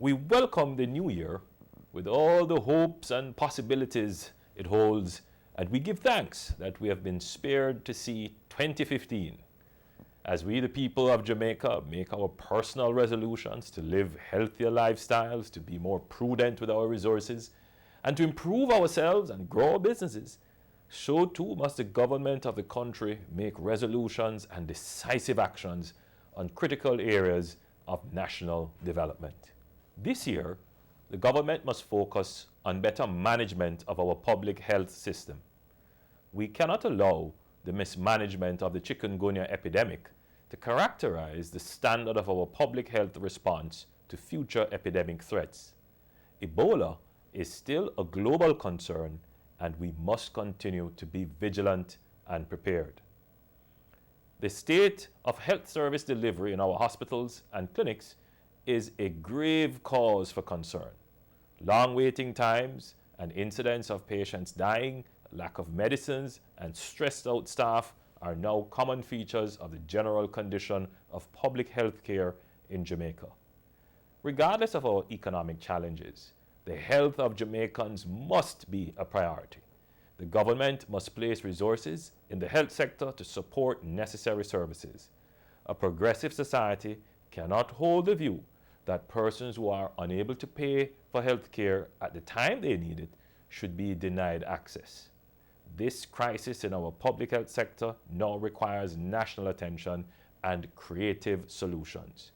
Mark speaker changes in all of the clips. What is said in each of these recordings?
Speaker 1: We welcome the new year with all the hopes and possibilities it holds, and we give thanks that we have been spared to see 2015. As we, the people of Jamaica, make our personal resolutions to live healthier lifestyles, to be more prudent with our resources, and to improve ourselves and grow our businesses, so too must the government of the country make resolutions and decisive actions on critical areas of national development. This year, the government must focus on better management of our public health system. We cannot allow the mismanagement of the chikungunya epidemic to characterize the standard of our public health response to future epidemic threats. Ebola is still a global concern, and we must continue to be vigilant and prepared. The state of health service delivery in our hospitals and clinics is a grave cause for concern. Long waiting times and incidents of patients dying, lack of medicines, and stressed out staff are now common features of the general condition of public health care in Jamaica. Regardless of our economic challenges, the health of Jamaicans must be a priority. The government must place resources in the health sector to support necessary services. A progressive society cannot hold the view that persons who are unable to pay for health care at the time they need it should be denied access. This crisis in our public health sector now requires national attention and creative solutions.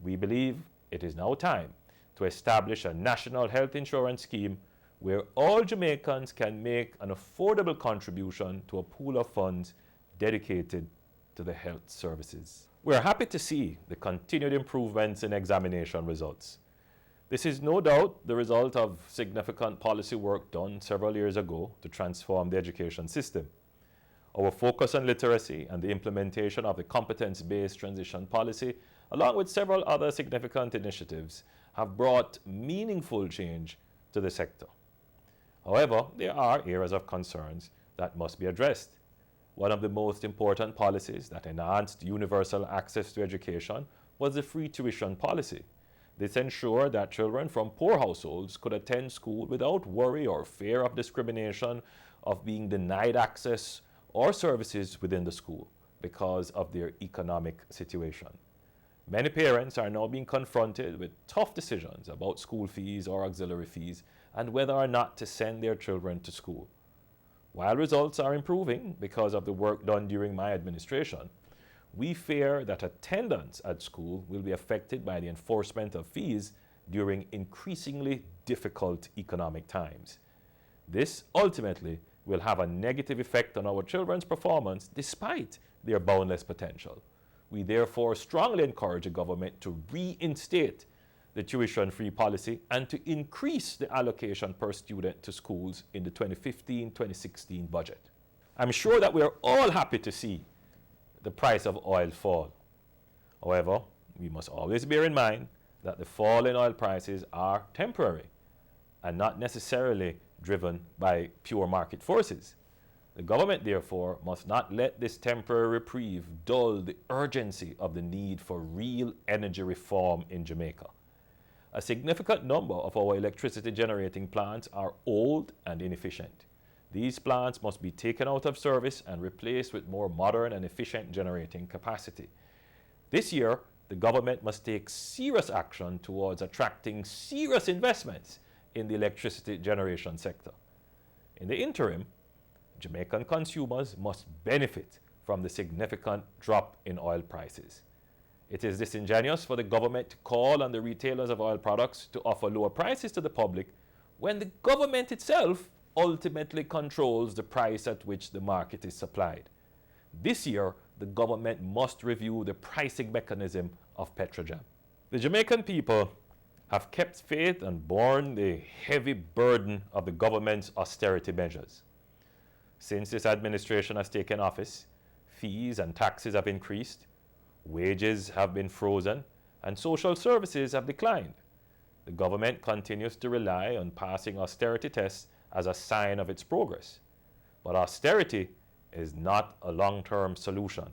Speaker 1: We believe it is now time to establish a national health insurance scheme where all Jamaicans can make an affordable contribution to a pool of funds dedicated to the health services. We are happy to see the continued improvements in examination results. This is no doubt the result of significant policy work done several years ago to transform the education system. Our focus on literacy and the implementation of the competence-based transition policy, along with several other significant initiatives, have brought meaningful change to the sector. However, there are areas of concerns that must be addressed. One of the most important policies that enhanced universal access to education was the free tuition policy. This ensured that children from poor households could attend school without worry or fear of discrimination, of being denied access or services within the school because of their economic situation. Many parents are now being confronted with tough decisions about school fees or auxiliary fees and whether or not to send their children to school. While results are improving because of the work done during my administration, we fear that attendance at school will be affected by the enforcement of fees during increasingly difficult economic times. This ultimately will have a negative effect on our children's performance despite their boundless potential. We therefore strongly encourage the government to reinstate the tuition-free policy and to increase the allocation per student to schools in the 2015-2016 budget. I'm sure that we are all happy to see the price of oil fall. However, we must always bear in mind that the fall in oil prices are temporary and not necessarily driven by pure market forces. The government, therefore, must not let this temporary reprieve dull the urgency of the need for real energy reform in Jamaica. A significant number of our electricity generating plants are old and inefficient. These plants must be taken out of service and replaced with more modern and efficient generating capacity. This year, the government must take serious action towards attracting serious investments in the electricity generation sector. In the interim, Jamaican consumers must benefit from the significant drop in oil prices. It is disingenuous for the government to call on the retailers of oil products to offer lower prices to the public when the government itself ultimately controls the price at which the market is supplied. This year, the government must review the pricing mechanism of Petrojam. The Jamaican people have kept faith and borne the heavy burden of the government's austerity measures. Since this administration has taken office, fees and taxes have increased, wages have been frozen, and social services have declined. The government continues to rely on passing austerity tests as a sign of its progress. But austerity is not a long-term solution.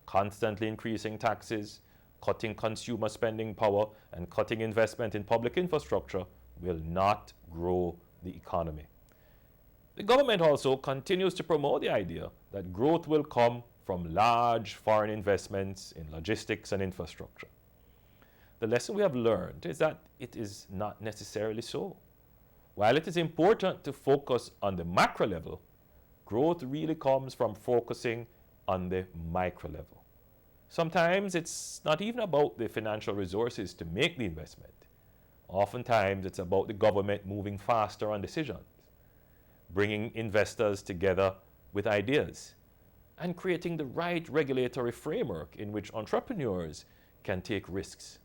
Speaker 1: Constantly increasing taxes, cutting consumer spending power and cutting investment in public infrastructure will not grow the economy. The government also continues to promote the idea that growth will come from large foreign investments in logistics and infrastructure. The lesson we have learned is that it is not necessarily so. While it is important to focus on the macro level, growth really comes from focusing on the micro level. Sometimes it's not even about the financial resources to make the investment. Oftentimes it's about the government moving faster on decisions, bringing investors together with ideas, and creating the right regulatory framework in which entrepreneurs can take risks.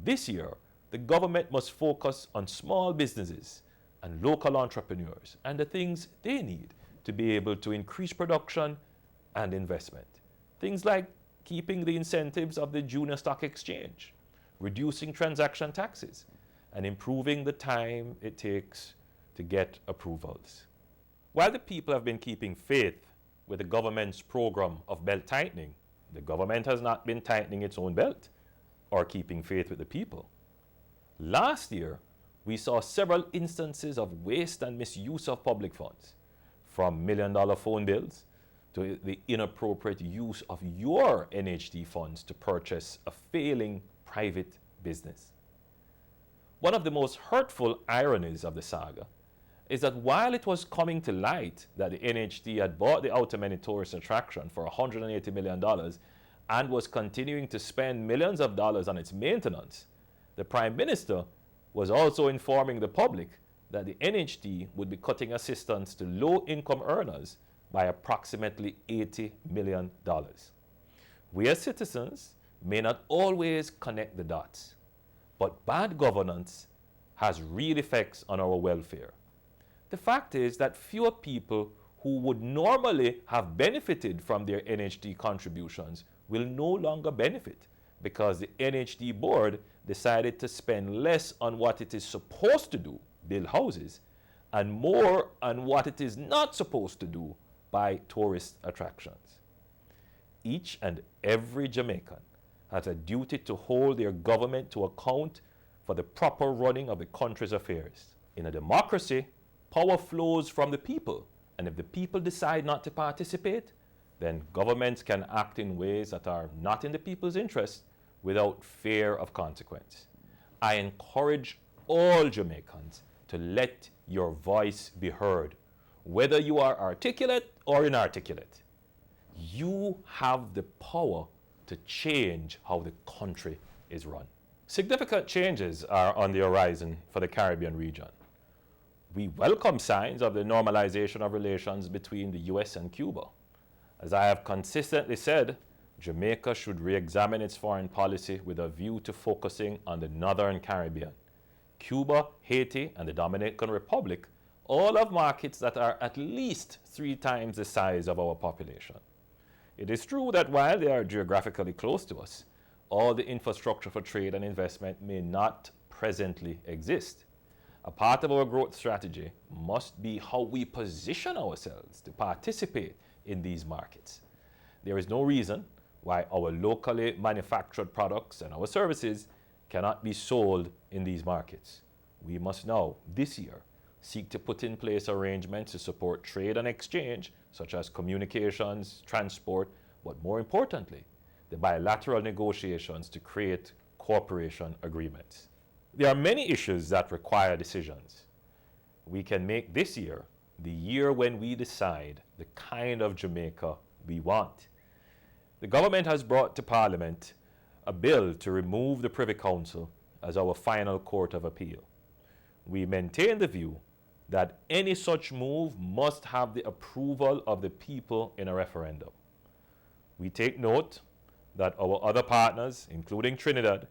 Speaker 1: This year, the government must focus on small businesses and local entrepreneurs and the things they need to be able to increase production and investment. Things like keeping the incentives of the junior stock exchange, reducing transaction taxes, and improving the time it takes to get approvals. While the people have been keeping faith with the government's program of belt tightening, the government has not been tightening its own belt or keeping faith with the people. Last year, we saw several instances of waste and misuse of public funds, from million-dollar phone bills to the inappropriate use of your NHD funds to purchase a failing private business. One of the most hurtful ironies of the saga is that while it was coming to light that the NHD had bought the Outer Many tourist attraction for $180 million and was continuing to spend millions of dollars on its maintenance, the Prime Minister was also informing the public that the NHD would be cutting assistance to low-income earners by approximately $80 million. We as citizens may not always connect the dots, but bad governance has real effects on our welfare. The fact is that fewer people who would normally have benefited from their NHD contributions will no longer benefit because the NHD board decided to spend less on what it is supposed to do, build houses, and more on what it is not supposed to do, buy tourist attractions. Each and every Jamaican has a duty to hold their government to account for the proper running of the country's affairs. In a democracy, power flows from the people, and if the people decide not to participate, then governments can act in ways that are not in the people's interest without fear of consequence. I encourage all Jamaicans to let your voice be heard, whether you are articulate or inarticulate. You have the power to change how the country is run. Significant changes are on the horizon for the Caribbean region. We welcome signs of the normalization of relations between the US and Cuba. As I have consistently said, Jamaica should re-examine its foreign policy with a view to focusing on the Northern Caribbean. Cuba, Haiti, and the Dominican Republic all have markets that are at least 3 times the size of our population. It is true that while they are geographically close to us, all the infrastructure for trade and investment may not presently exist. A part of our growth strategy must be how we position ourselves to participate in these markets. There is no reason why our locally manufactured products and our services cannot be sold in these markets. We must now, this year, seek to put in place arrangements to support trade and exchange, such as communications, transport, but more importantly, the bilateral negotiations to create cooperation agreements. There are many issues that require decisions. We can make this year the year when we decide the kind of Jamaica we want. The government has brought to Parliament a bill to remove the Privy Council as our final court of appeal. We maintain the view that any such move must have the approval of the people in a referendum. We take note that our other partners, including Trinidad,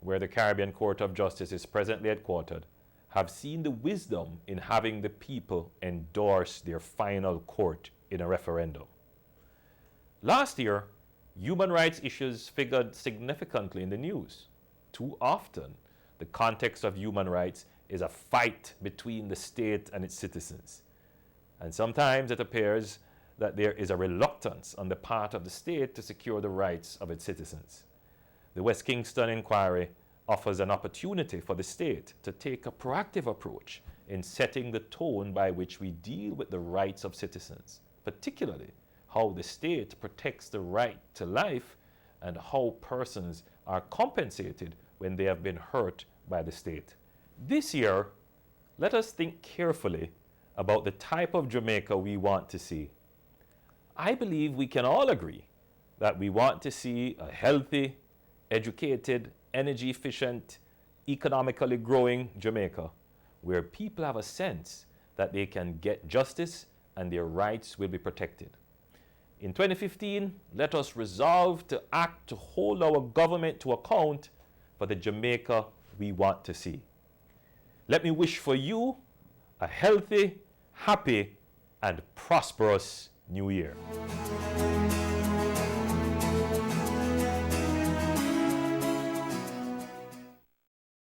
Speaker 1: where the Caribbean Court of Justice is presently headquartered, have seen the wisdom in having the people endorse their final court in a referendum. Last year, human rights issues figured significantly in the news. Too often, the context of human rights is a fight between the state and its citizens. And sometimes it appears that there is a reluctance on the part of the state to secure the rights of its citizens. The West Kingston inquiry offers an opportunity for the state to take a proactive approach in setting the tone by which we deal with the rights of citizens, particularly how the state protects the right to life and how persons are compensated when they have been hurt by the state. This year, let us think carefully about the type of Jamaica we want to see. I believe we can all agree that we want to see a healthy, educated, energy efficient, economically growing Jamaica, where people have a sense that they can get justice and their rights will be protected. In 2015, let us resolve to act to hold our government to account for the Jamaica we want to see. Let me wish for you a healthy, happy, and prosperous New Year.